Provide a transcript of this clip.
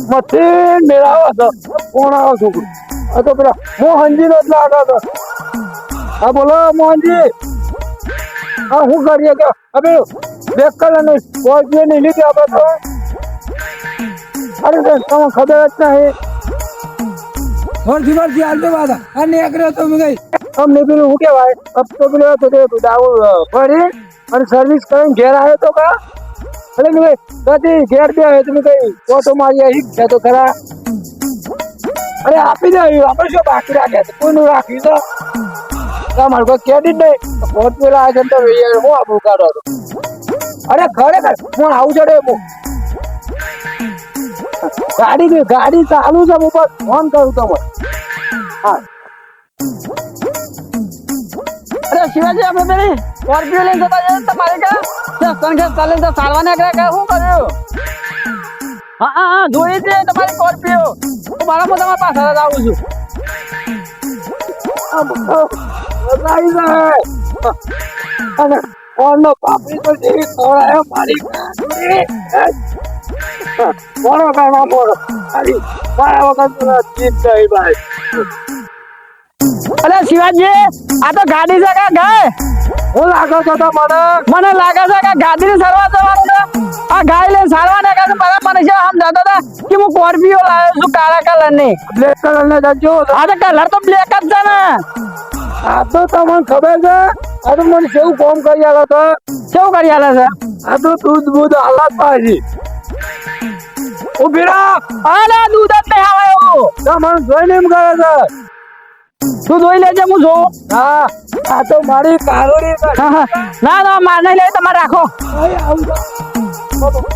મથી મેળાવો છો કોણ આવો છોકરો આ તો પેલા મોહનજી નો જ લાગે છે હા બોલો મોહનજી હા શું કરીએ કે હવે બેકલ અને સ્કોર્પિયો ની લીધી આપણે તો અરે તમને ખબર જ નહીં વર્ષથી હાલ તો બાધા અને એકરે તો મેં ગઈ અમને પેલું શું કહેવાય અબ તો પેલું તો દાવો ફરી અને સર્વિસ કરીને ઘેર આવ્યો તો કા અરે મેં કદી ઘેર બે આવ્યો તમે કઈ ઓટો મારી આવી છે તો ખરા અરે આપી દે આપણે શું બાકી રાખ્યા છે કોઈનું રાખ્યું તો તમારે કોઈ ક્રેડિટ નહીં ફોન પેલા આવે છે તો હું આપણું કાઢો હતો અરે ખરેખર હું આવું છે હું ગાડી ચાલુ છે હું બસ ફોન કરું તમને હા અરે શિવાજી આપણે પેલી સ્કોર્પિયો લઈને જતા જઈએ તમારે ક્યાં સંઘર્ષ ચાલે તો સારવાને શું કર્યું હા જોઈ છે તમારી સ્કોર્પિયો હું મારા તમારા પાછળ જ આવું છું અને ફોનનો પાપડી તો જેવી તોડાયો મારી બોલો કાના બોલો મારા વખત જીત ગઈ ભાઈ અરે શિવાજી આ તો ગાડી છે કે ગાય હું લાગો છો તો મને લાગે છે કે ગાડી ની સરવા જવાનું છે આ ગાય લઈને સારવા ને કાજે મારા મને છે આમ દાદા હતા કે હું સ્કોર્પિયો લાવ્યો છું કાળા કલર ની બ્લેક કલર ને જજો આ તો કલર તો બ્લેક જ છે ને આ તો તમને ખબર છે આ તો મને કેવું ફોન કરી આલો તો કેવું કરી આલે છે આ તો દૂધ બૂધ હાલત પાછી ઉભી રાખ અરે દૂધ જ નહીં આવે એવું તમને જોઈને એમ કરે છે તું જોઈ લેજે હું જોઉં હા આ તો મારી કારોડી ના માર નહીં લે તમારે રાખો આવું